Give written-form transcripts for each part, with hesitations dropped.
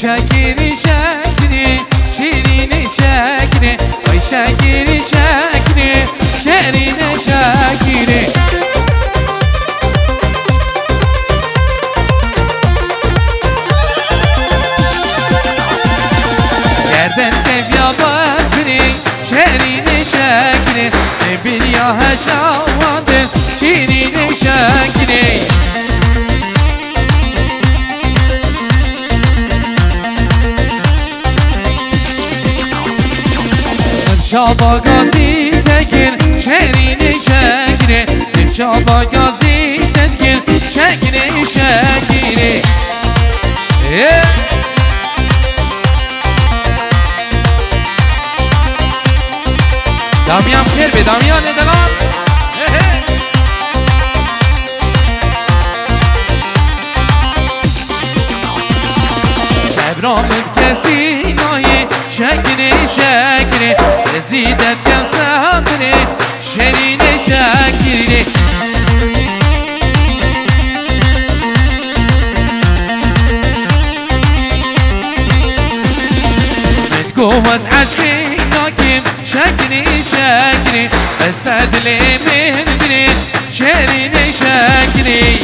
شاكري شاكري شيرين شاكري وي شاكري شاكري شيرين شاكري گردن تبیا بافری شیرین شاکری بیا هجاوانده شیرین شاکری شابا گازی تکر شیرین شاکری شابا گازی تکر شاکری شاکری دامیان خیر به دامیان دلان سبرامت کسی نایی شکری شکری رزیدت کم صبری شرین شکری متگو از عشقی ناکیم شکری شکری استدلی من بری شرین شکری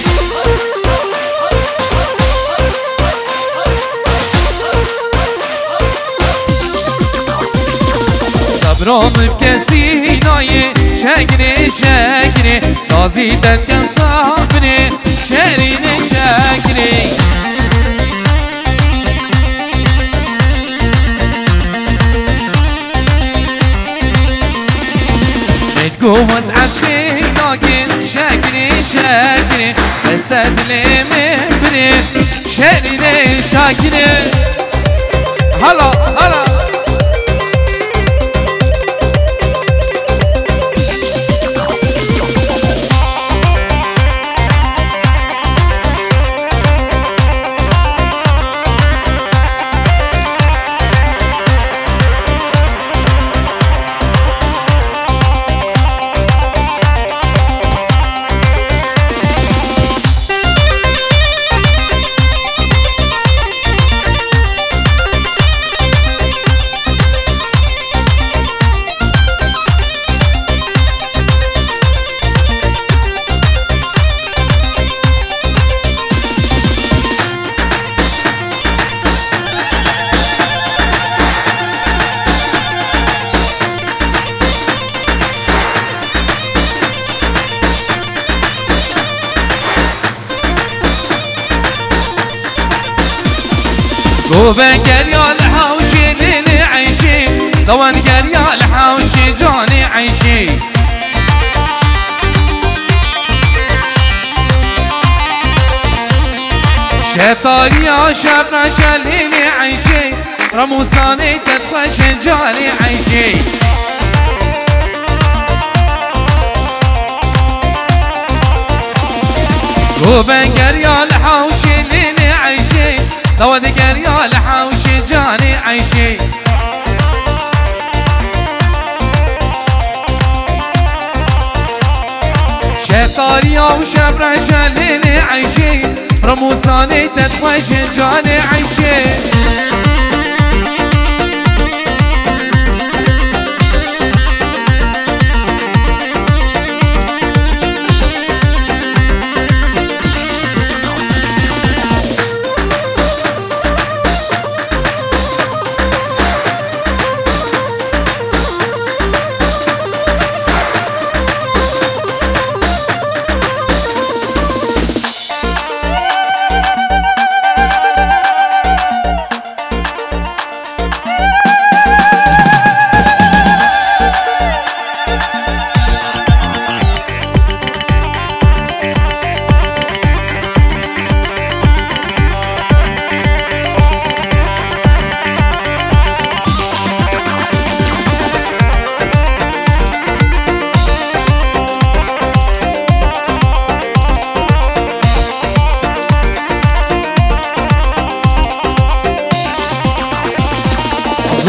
صبرام بکسی نایی شکری شکری نازیدت کم صبری شرین شکری گوز عشقی ناگین شکری شکری استدلی من بری شرین شکری هلا هلا وبنقر يا الحوشي ليلي عيشي ضوانقر يا الحوشي جاني عيشي شيطان يا شبرش ليلي عيشي رموساني تدخش جاني عيشي وبنقر يا الحوشي ليلي عيشي لو دقر يا الحوشي جاني عيشي شيطانية وشبرشة ليلي عيشي رموزاني تدخش جاني عيشي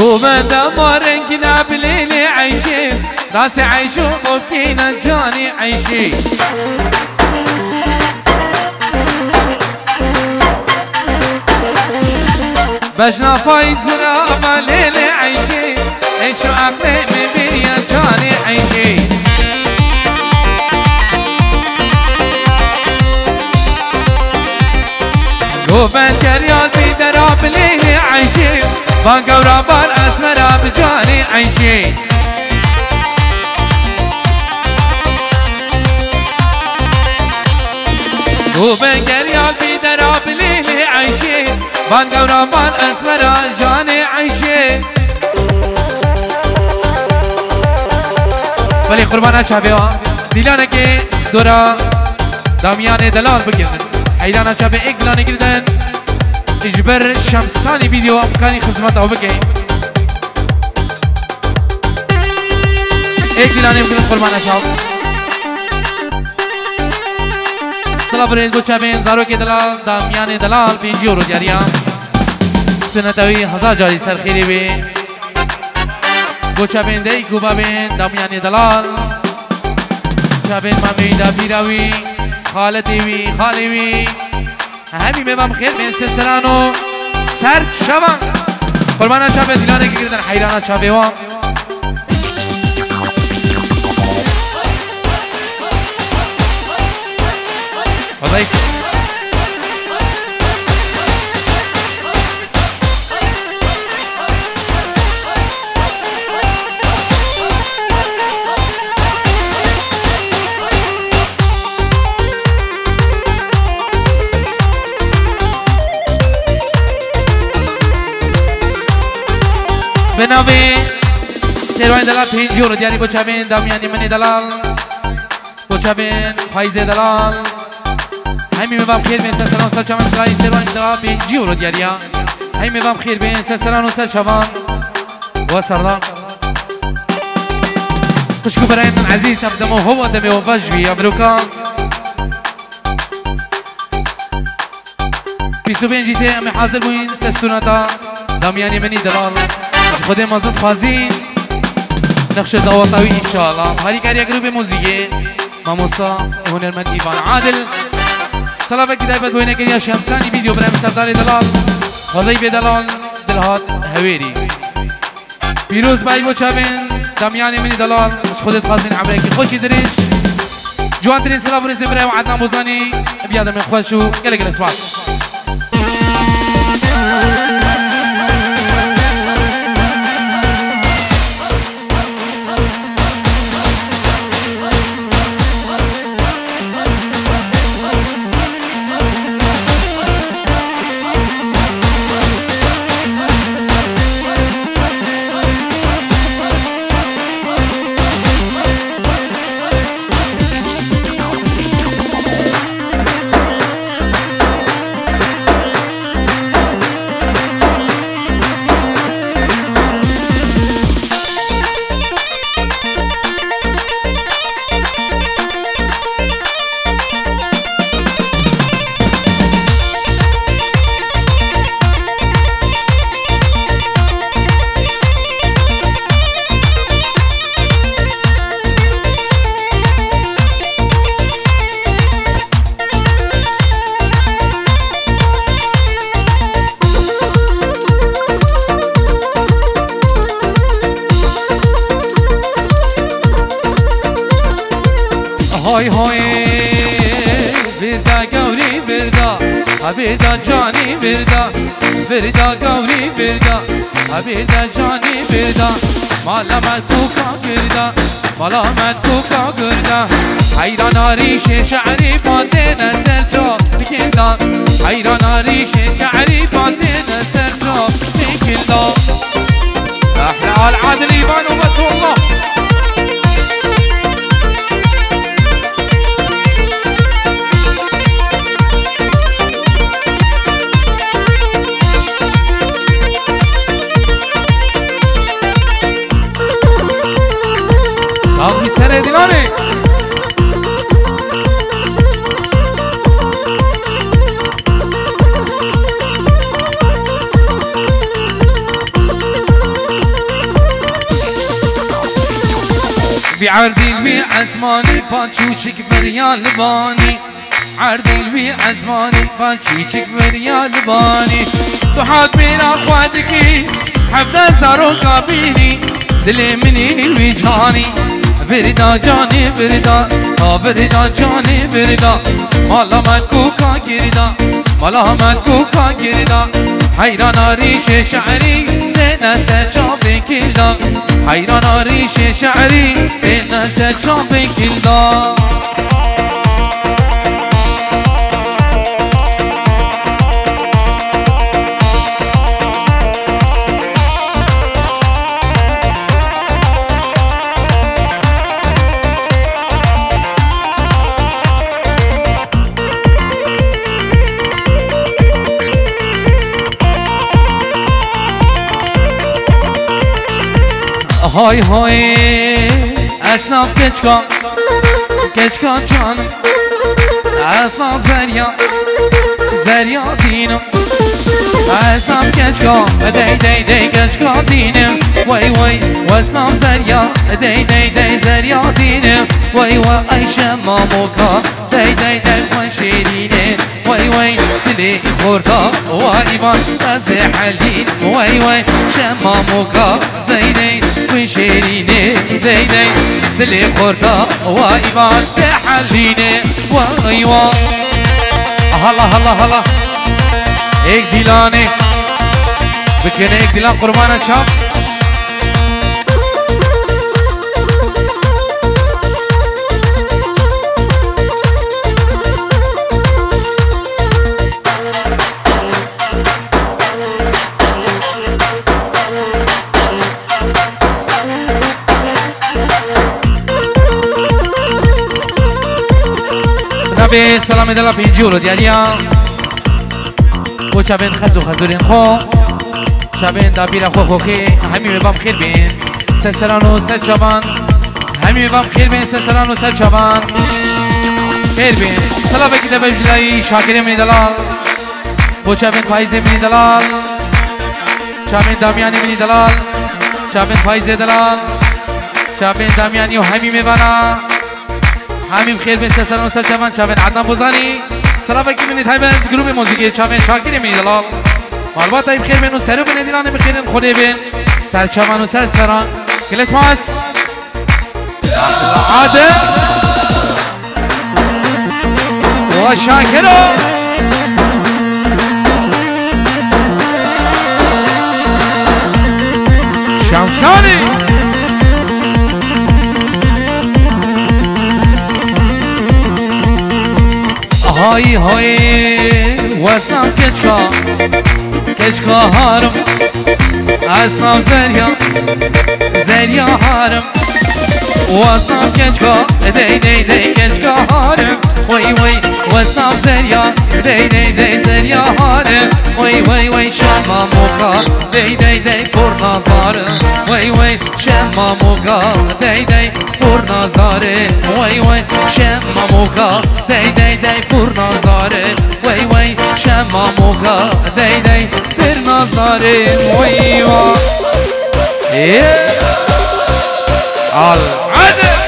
ومن دمارنقنا بليلي عيشي راسي عيشو وبكينا جاني عيشي بجنا فايز رابا ليلي عيشي عيشو عقلي من يا جاني عيشي روبن كريال في دراب ليلي عيشي بانقا ورابا الأسمرة بجاني عيشي روبن كريال في دراب ليلي عيشي بانقا ورابا الأسمرة جاني عيشي ولی قربان شبیه دیلانه که دورا دامیان دلال بگیردن حیدان شبیه ایک دلانه گردن اجبر شمسانی ویدیو امکانی خدمت او بگی ایک دلانه بگیردن قربان شب سلام برید گو چبین زارو که دلال دامیان دلال 5 یورو جاریا سنتوی 1000 جاری سرخیری بی گوچا بین دی گوبا بین دامیانی دلال چا بین مامی دا بیراوی خالتی وی خالی وی همی میوام خیر بین سسرانو سر شوان قربانا چا بین دیلانه که گردن حیرانا چا بیوام خدایی بناوی سروان دلال 5 یورو دیاری بچه بین دامیانی منی دلال بچه بین فایز دلال همی میوام خیر بین سرسران سر چمان دلال سروان دلال 5 یورو دیاریا همی میوام خیر بین سرسران و سر چمان و سردار خوشکو برای من عزیز ابدمو هو دمی و بجوی ابروکا 25 سه امی حاضر بوین سرسونتا دامیانی منی دلال خود مازد خوازین نقش دعوتاوی انشاءالله هاری کاری گروپ موزیک ماموسا هنرمند ایوان عادل سلام کی دایبت وینه کیا شمسانی ویدیو برای سردار دلال خدای به دلال دلهات هویری پیروز بای بو چابین دامیانی منی دلال خودت خوازین عبره کی خوشی دریش جوان ترین سلام برای برای عدنان بوزانی بیاد من خوشو گله گله سپاس های های بردا گوری بردا بردا جانی بردا بردا گوری بردا بردا جانی بردا مالا مدوکا بردا مالا مدوکا بردا حیران آریش شعری بانده نسر جا بکلدا حیران آریش شعری بانده نسر جا بکلدا احلى العادل ايمان وبس والله صافي سنة ديناري بعردين بعزماني بانشوشك بريال لباني عردين بعزماني بانشوشك بريال لباني تحط بين اخواتك حفظ زاروكا بيني دلي مني ويجاني بردا جاني بردا بردا جاني بردا مالا مدكوكا كردا مالا مدكوكا كردا حيران ريش شعري نسى شابي كلدا حيران ريش شعري نسى شابي كلدا های های اسناف کچکا کچکا جانم اسناف زریا زریا دینم اسناف کچکا دی دی دی کچکا دینم وای وای اسناف زریا دی دی دی زریا دینم وای وای شماموکا دی دی دی خوشیرینه وای وای دلی خوردا وای وای از حلین وای وای شماموکا دی دی خوشیرینه دی دی دلی خوردا وای وای حلینه وای وای هلا هلا هلا ایک دیلانه بکنه ایک دیلان قربانه چاپ نبی سلامی دلا پینجولو دیالیا و چابین خزو خزورین خو چابین دابیرا خو خوخی همی میبام خیر بین سسران و سه چابان همی میبام خیر بین سسران و سه چابان خیر بین سلام بکی دبی بجلایی شاکری منی دلال و چابین فایزه منی دلال چابین دامیانی منی دلال چابین فایزه دلال چابین دامیانی و همی میبانا همیم خیر بین سسران و سه چابان چابین عدنان بوزانی سلام بکی منی تایبنز گروه موسیقی چابین شاکری منی دلال مالبا تایب خیر بین و سرو بین دیلانه بخیرین خوده بین سر چابان و سسران کلیس ماس عادل و شاکرو شمسانی های های واسم کچکا کچکا هارم اسنام زریا زریا هارم واسم کچکا دی دی دی کچکا هارم وای وای واسم زریا دی دی دی زریا هارم وای وای وای شما موقع دی دی دی پر نظارم وای وای شما موقع دی دی پر نظاره وای وای شما موقع دی دی دی پر نظاره وای وای شما موقع دی دی پر نظاره وای وای العدل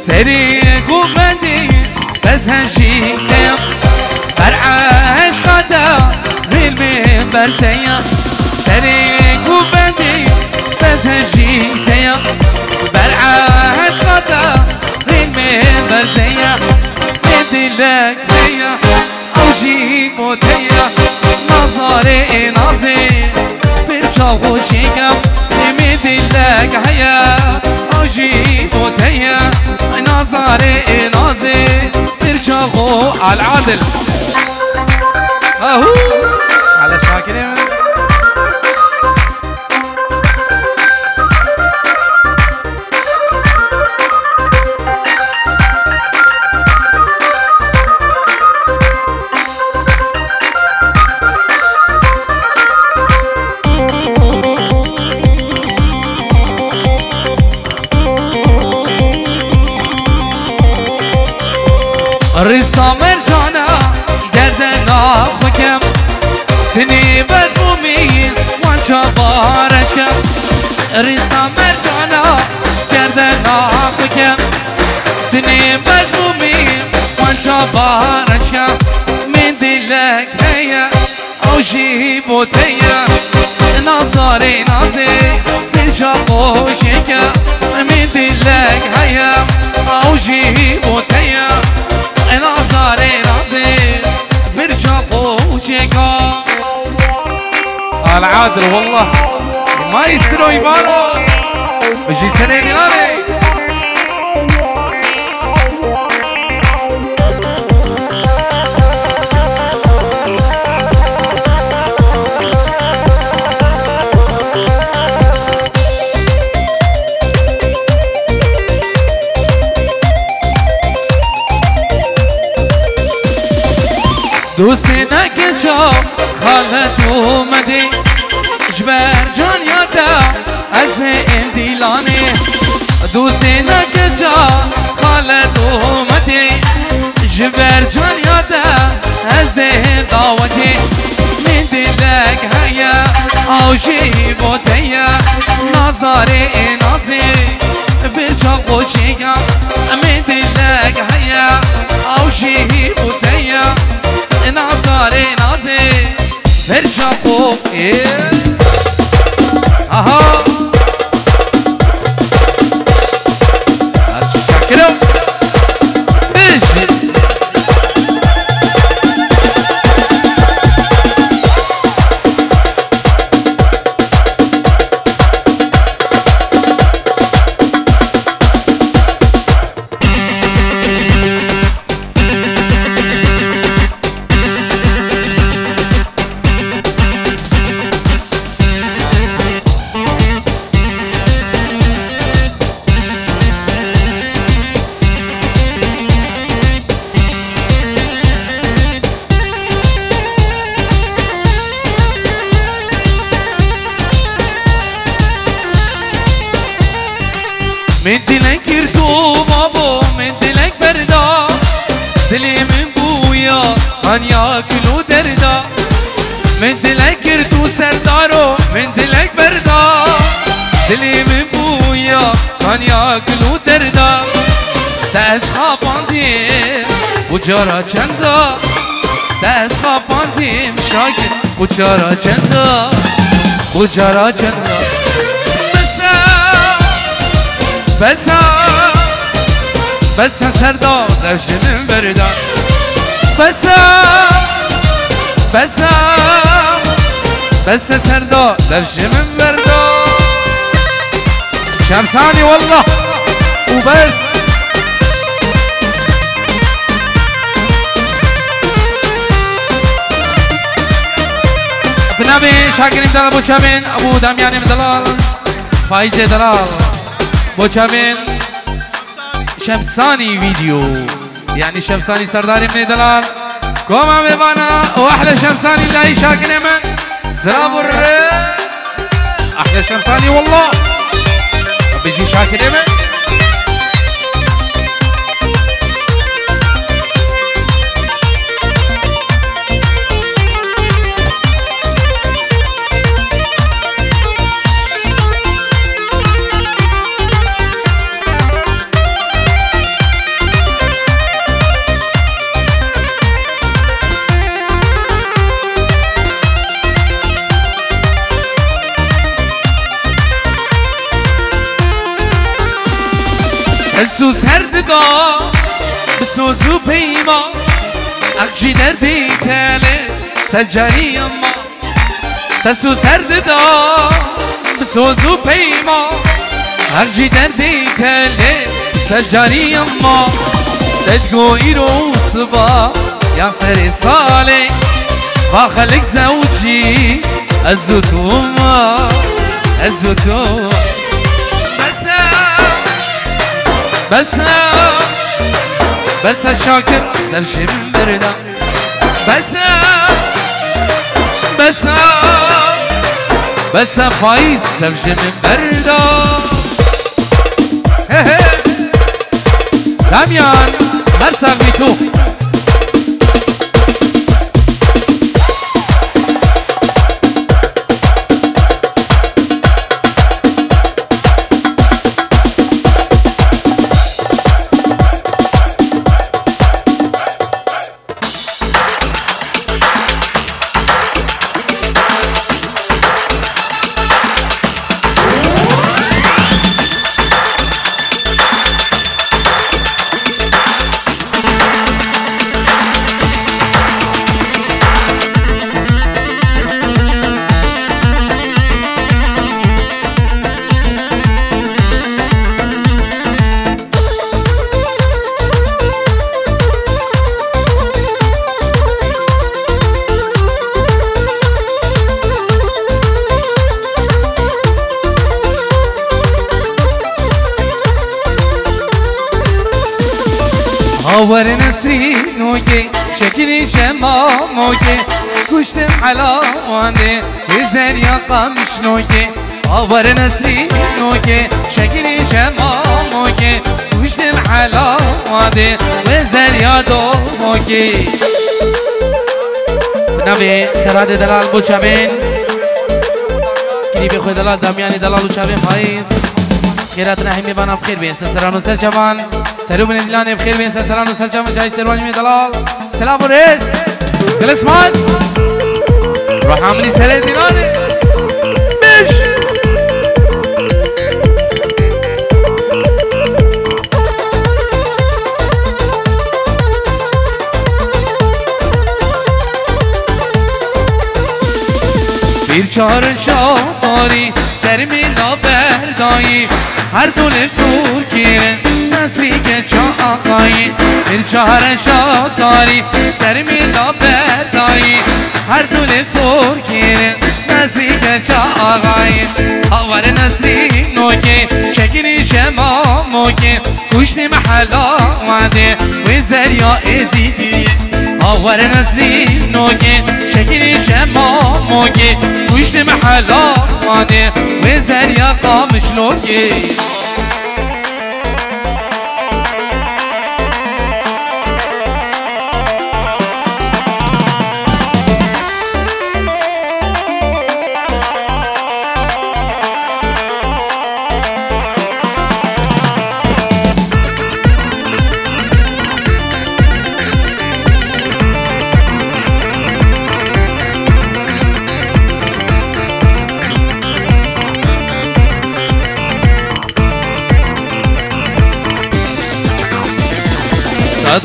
سری گومدی بس هنشیکم بر عشقاتا ریل برسیم سری گومدی بس هنشیکم بر عشقاتا ریل برسیم ندلک بیا اوجی موتیا نظاره نازی برچاو شیکم نمیدلک هیا اوجی موتیا نظاره نازي ترجعوا على العدل اهو على شاكر برچا بارش کم ریزنا مرجانا کردن آخو کم دنی مجمومی برچا بارش کم من دلک هیا او جیبوتیا نظاری نازی برچا خوشی کم من دلک هیا او جیبوتیا نظاری نازی برچا خوشی کم العادل والله ما يستروا يبانوا بيجي سنة ميلاني دوستنا كجا خالد ومدي جبر جان يادا از انديلاني دوستنا كجا خالد ومدي جبر جان يادا از دعوتي من دلك هيا او جيبوتيا نظري نازي برجا قوشيا من دلك هيا او جيبوتيا نظري نازي برجا قوشيا اها شكرا بيجي من دلك كرتو بابو من دلك بردا دلي من بويا هن ياكلو دردا من دلك كرتو سردارو من دلك بردا دلي من بويا هن ياكلو دردا دست خابانديم وجارا چندا دست خابانديم شاكر وجارا چندا وجارا چندا بس سردار روشنم بردار بس سردار روشنم بردار شمساني والله وبس بنابي شاكرين دلال ابو شامين ابو دامياني دلال فايزة دلال ابو شامين شمساني فيديو يعني شمساني سرداري من دلال كوما ميبانا واحلى شمساني اللي شاكرين من زرابور احلى شمساني والله بيجي شاكرين من السوز هرددا بسوزو بيما اخجي دردي تالي سجاني اما تسوز هرددا بسوزو بيما اخجي دردي تالي سجاني اما تدقو ايرو صبا يا سري صالي فاخلك زوجي الزتوما الزتوما بس شاكر درشي من بردا بس فايز درشي من بردا داميان مرسغ بيتو نوكي شكلي شماموكي كشتم حلاواني وزن يا قمش نوكي أور نسري نوكي شكلي شماموكي كشتم حلاواني وزن يا دوموكي نبي سراد دلال بوچامين كني بخوي دلال دامياني دلال وچامين فايز خيراتنا همي بانا بخير بين سرسران وسر شمان سرو من دلان بخير بين سرسران وسر شمان جاي سرواني من دلال سلام ورئيس جلسمان روح عملي سري دلاني بيش bir çağrın şahari sermi la berdayı her dole sur kirin nasri geç ağayı bir çağrın şahari sermi la berdayı her dole sur kirin nasri geç ağayı havar nasri noke şekeri şemamoke kuşni mahala vade ve zerya ezidi havar nasri noke şekeri şemamoke kuşni mahala vade ve zerya kamış loke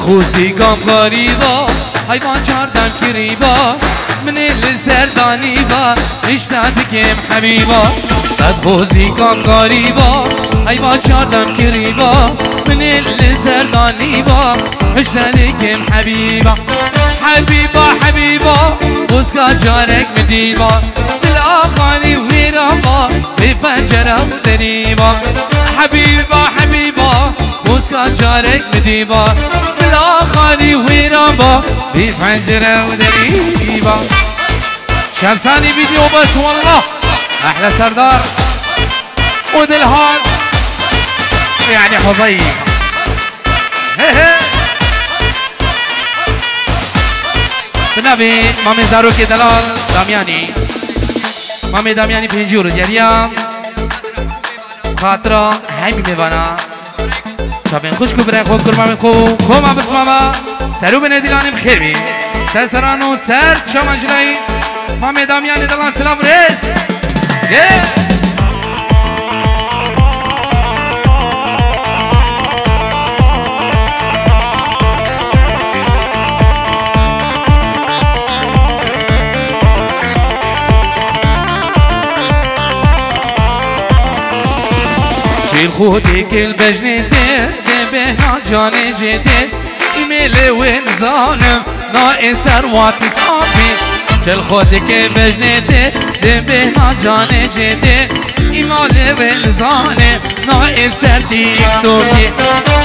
خوزی گام غریبا حیوان چاردم کریبا من لزردانی با اشتادکم حبیبا صد خوزی گام غریبا حیوان چاردم کریبا من لزردانی با اشتادکم حبیبا حبیبا حبیبا بزگا جارک مدیبا بالآخانی ویرابا به پنجره دریبا حبیبا حبیبا بزگا جارک مدیبا بالآخانی ویرابا به پنجره دریبا شمسانی فيديو بس والله احلى سردار ودلهان يعني حظيم بنابي مامي زاروكي دلال دامياني مامي دامياني پنجور جريا خاطرة هايمي ميوانا شابين خوشكو برای خود کرمامي خو ما بس ماما سرو بني دلاني بخير بي سر سرانو سر شام اجلائي مامي دامياني دلان سلام ريس شيل خودك البجنة بهنا جاني جدي إيميلي وين ظالم ناقص أروات صعبي شيل خودك البجنة بهنا جاني جدي إيميلي وين ظالم ناقص أرديك توكي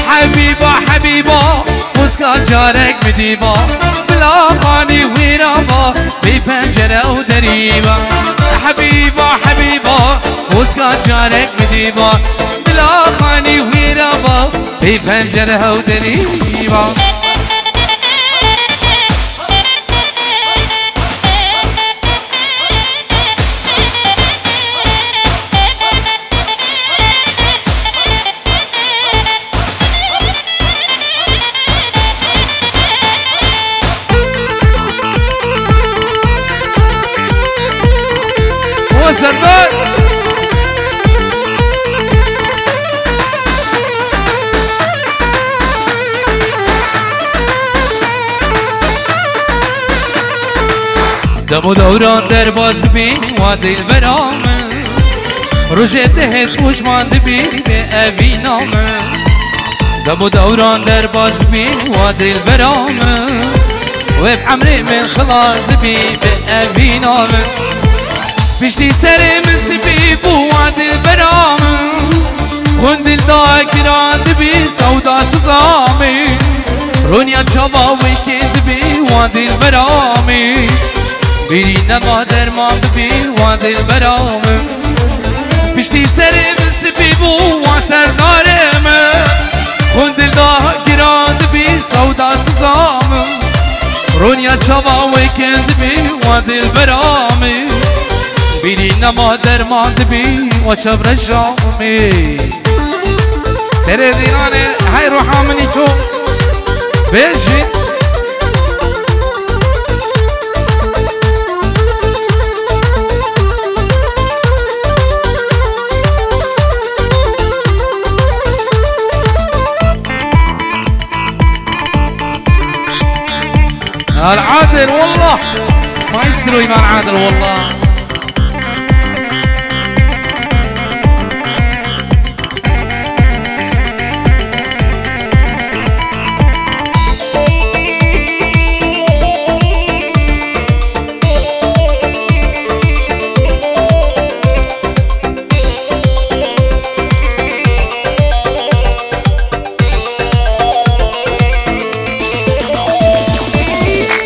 حبيبة حبيبة مسكا جارك مديبة بالآخاني ويرابا بپنجره ودريبا حبيبة حبيبة مسكا جارك مديبة بالآخاني ويرابا بپنجره ودريبا سربار دم دوران در باز بین و دل برام روژه دهت پوشماند بین به اوی نام دم دوران در باز بین و دل برام و بعمري من خلاص بین به اوی نام بشتي سري من سبيب وعد البرام خند الذاكرات بي سودا سزامي رونيا شباوي كي وادي البرامي بيري نما درمان ببي وادي البرامي بشتي سري من سبيبو واسر نارم خون دل دا گران بي سودا سزام رونيا چوا ويكند بي وادي البرامي بيري نما درمان بي وشب رجامي سري دياني هاي روحا مني تو بيجي العادل والله ما يستروا ايمان عادل والله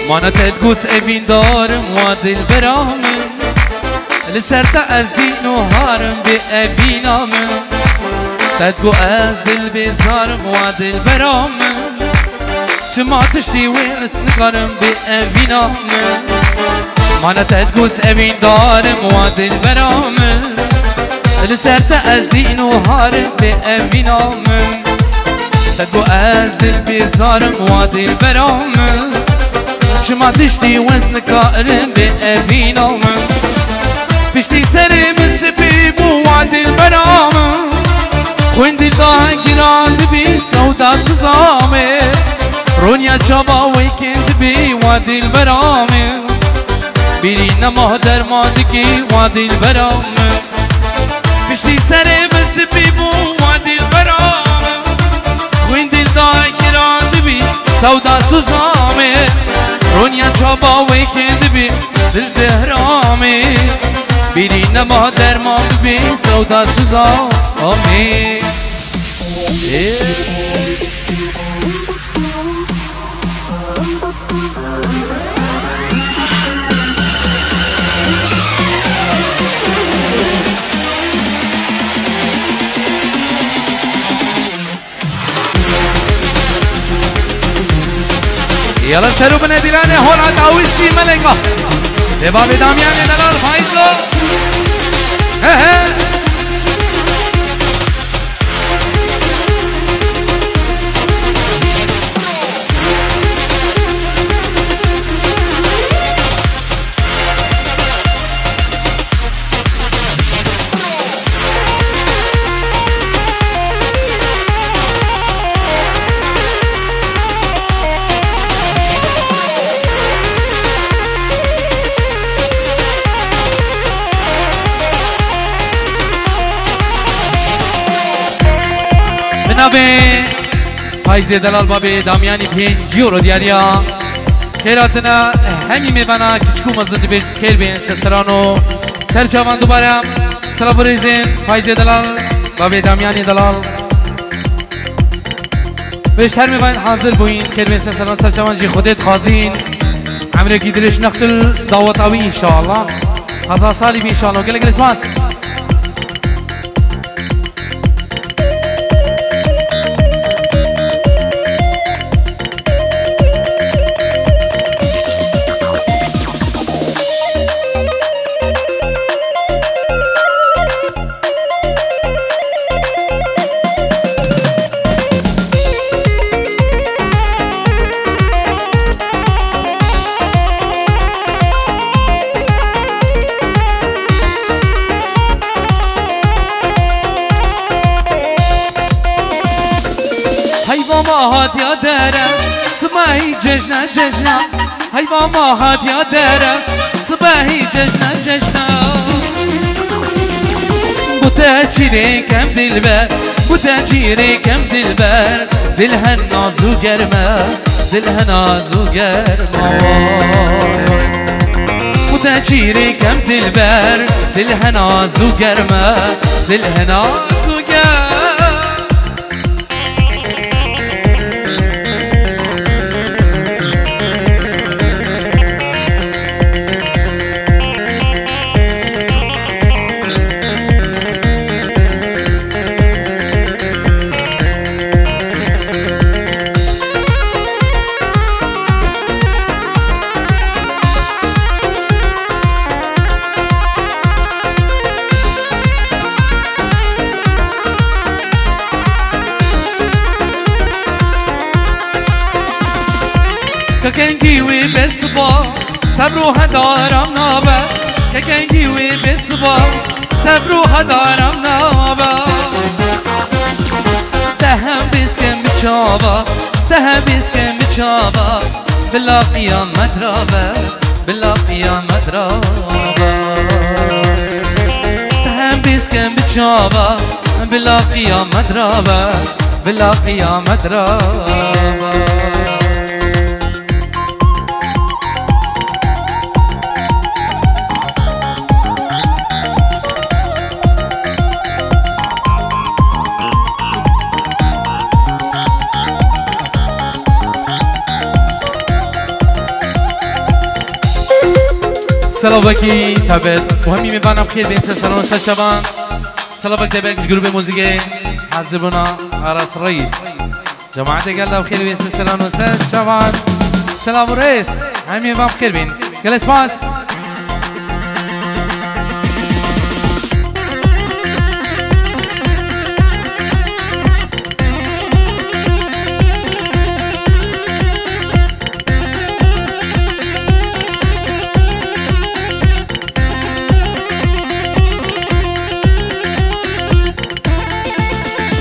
مانا تدقوس ابين دارم وادي البرام لسرتا از دين وهارم بأبينام تدقو از دل بزارم وادي البرام شما تشتي ويس نقارم بأبينام مانا تدقوس ابين دارم وادي البرام لسرتا از دين وهارم بأبينام تدقو از دل بزارم وادي البرام شما تشتي وزن كارم بأبينام بشتي سري من سبيب وعد البرام وين دي ضاع جيران بي سودا سزامي رونيا جابا ويكند بي وعد البرام بيري نما درماندكي وعد البرام بشتي سري من سبيب وعد البرام وين دي ضاع جيران بي سودا سزامي رونيا چابا ويكند بي دل بهرامي بيري نما درمان بي سودا سوزامي يلا سلو بن دلاني هون عتاويسي ملكة لباب دامياني دلال فايزو بنابه فايزه دلال بابي دامياني بين جيورو دياريا خيراتنا همي مبانا كچكو مزد بين خير بين سسرانو سرچاوان دوباره سلام بريزين فايزه دلال بابي دامياني دلال بيش هر مباين حاضر بوين خير بين سسرانو سرچاوان جي خودت خازين عمره کی دلش نقل دعوتاوي ان شاء الله هزار سالي بي ان شاء الله قلق الاسماس هات يا دارة صباحي ججنا ججنا هيا ما هات يا دارة صباحي ججنا ججنا بوتاجيري كم دلبر بوتاجيري كم دلبر دلها نازو گرمه دلها نازو گرمه بوتاجيري كم دلبر دلها نازو گرمه دلها نازو گرمه ككنجي وبصبا صبروها دارم نابا ككنجي وبصبا صبروها دارم نابا دهم بسكن بتشابا دهم بسكن بتشابا بلا قيام مدرابا بلا قيام مدرابا دهم بسكن بتشابا بلا قيام مدرابا بلا قيام مدرابا سلامکی تبت مهمی میبانم خیر بین سلام سشبان سلامک تبت گروه موسیقی حزبنا عرس رئیس جماعت قلب خیر بین سلام سشبان سلام رئیس همی میبانم خیر بین گل اسماس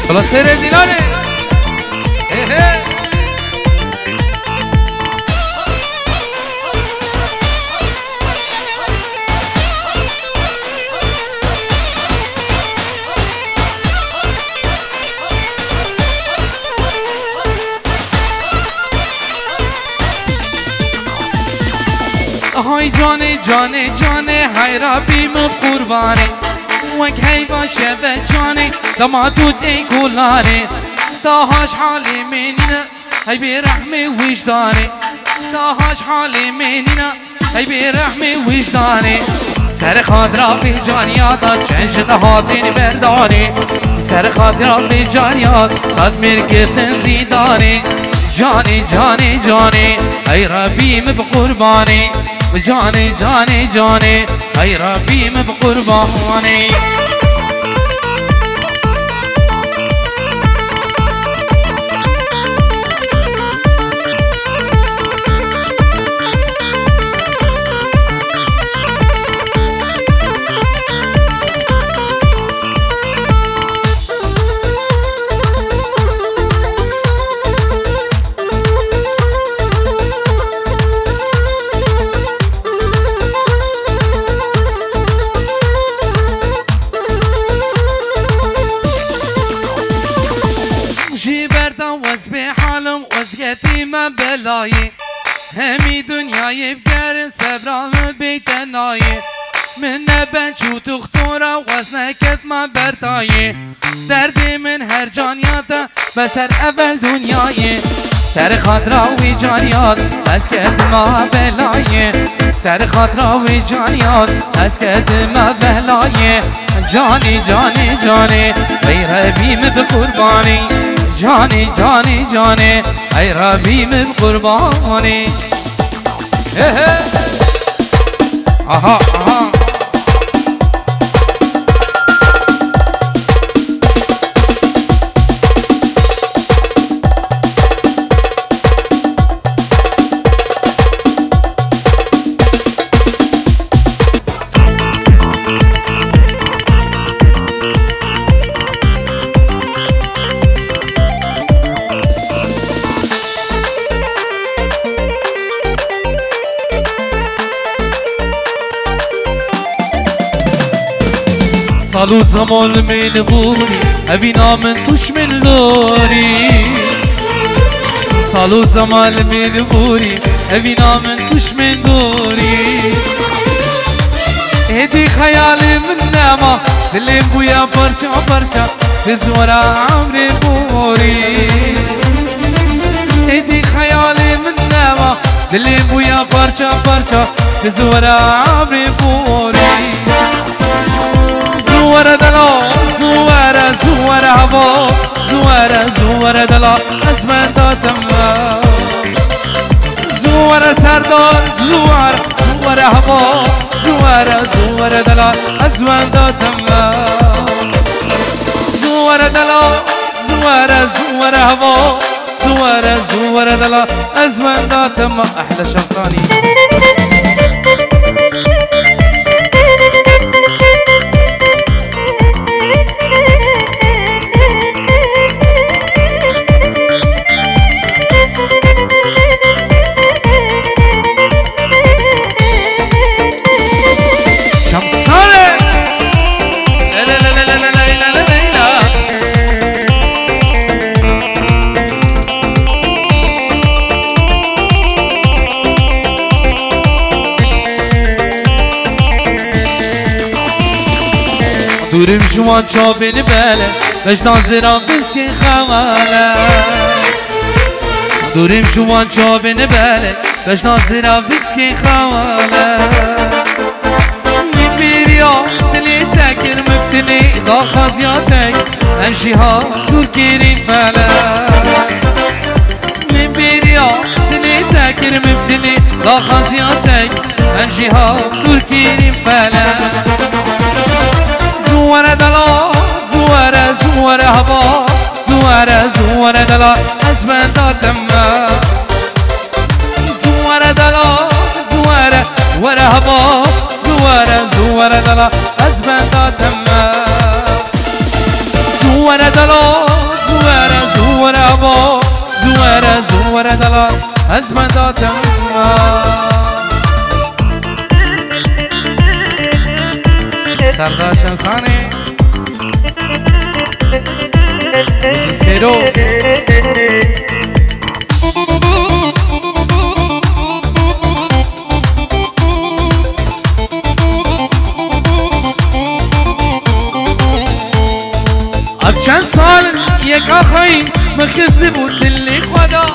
خلاص سر دیناره های جانه جانه جانه های ربیم قربانه وك هي باشه بجاني لما تودي كولاني تاهاش حالي مننا هي برحمي وجداني تاهاش حالي مننا هي برحمي وجداني سر خاطرا في جانيات چنشت هاتين برداني سر خاطرا في جانيات صد مركتن زيداني جاني جاني جاني هي ربيم بقرباني جاني جاني جاني هي ربيم بقرباني يتيمة بلاي همي دنياي بقرم سبرام بيتناي من نبن شو تختورة وزنك ما برتاي دردي من هر جانياتا بسر اول دنياي سر خاطرة وجانيات اسكت ما بلاي سر خاطرة وجانيات اسكت ما بلاي جاني جاني جاني غير بيم بقرباني جاني جاني جاني اي ربي من قرباني اها اها صالو زمان من غوري أبينا من توش من لوري صالو زمان من غوري أبينا من توش من لوري هدي خيالي من نعمة دلي بويا برشا برشا تزورا عمري بوري هدي خيالي من نعمة دلي بويا برشا برشا تزورا عمري بوري زوار دلا زوار هوا زوار دلا اسمن دادم زوار سردار زوار هوا زوار دلا اسمن دادم زوار دلا زوار هوا زوارة زوارة دلا أزمان داتم أحلى شمساني دورم جوان شابين بالا باش ناظران بسكي خوالا دورم جوان شابين بالا باش ناظران بسكي خوالا من بيريا دلي تاكر مبتني دا خازياتك امشيها تركيرين فالا من بيريا دلي تاكر مبتني دا خازياتك امشيها تركيرين فالا زوارة دلا زوارة زوارة هوا زوارة زوارة دلا أزمان داتم زوارة دلا زوارة ورا هوا زوارة زوارة دلا أزمان داتم زوارة دلا زوارة زوارة هوا زوارة زوارة دلا أزمان داتم سردار شمساني سيرو اب چند سال یک آخایی مخزی بود دلی خدا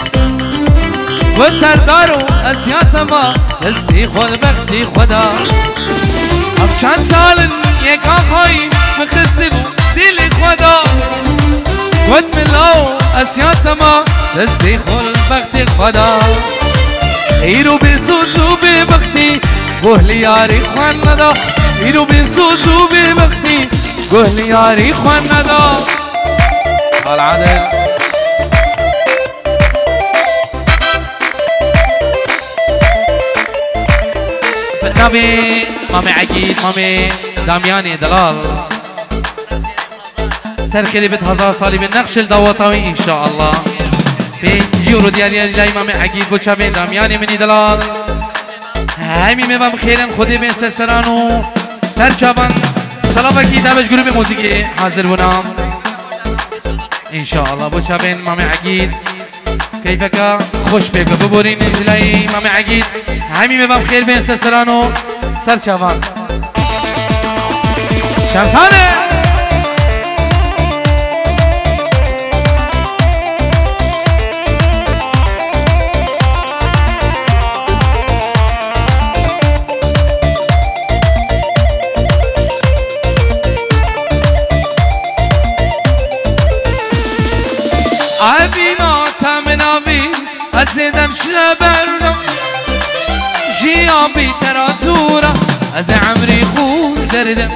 و سردار و ازیات ما دستی خود بختی خدا اب چند سال یک آخایی مخزی بود دلی خدا ود ملاو ازیات ما دستی خود بختی خدا ایرو بسوزو ببختی گهلی یاری خوان ندا ایرو بسوزو ببختی گهلی یاری خوان ندا حال عادل نبي مامي عقيد مامي دامياني دلال سركلي بيت هزار صالي بالنقش الدوطوي ان شاء الله بين جيورو ديالي لاي مامي عقيد بوشا بين دامياني مني دلال همي مبام خيرن خودي بين سرسرانو سرچابان سلام اكيد دابش جروب موسيقي حاضر بنام ان شاء الله بوشا بين مامي عقيد كيفك خوش بك ببورين جلاي مامي عقيد همي مبام خير بين سرسرانو سرچابان شمسانه عبينا تامنابي أزيدم شبردم جيابي ترازورة أزي عمري خود دردم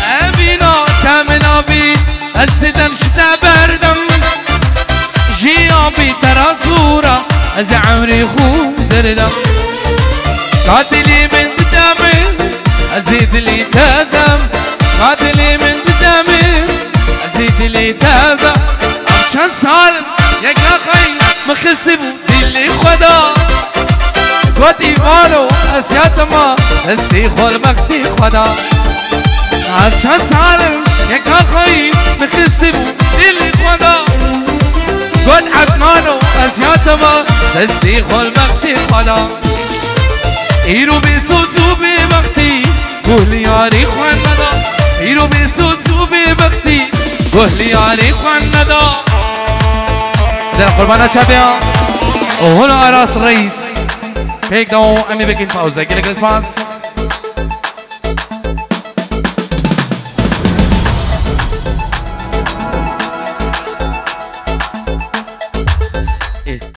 عبينا تامنابي أزيدم شبردم جيابي ترازورة أزي عمري خود دردم قاتلي من قدامي أزيد لي تدم قاتلي من قدامي أزيد لي تدم چند سال یک آخایی مخصی بود دلی خدا گوتی مالو اسیات ما دستی خول مقتی خدا چند سال یک آخایی مخصی بود دلی خدا گوت عدنانو اسیات ما دستی خول مقتی خدا ایرو بی سوزو بی وقتی گولی یاری خوان ندا ایرو بی سوزو بی وقتی گولی یاری خوان ندا در قربانا شابيا وهنا راس الرئيس هيك دو امي بكين باوزة كده كده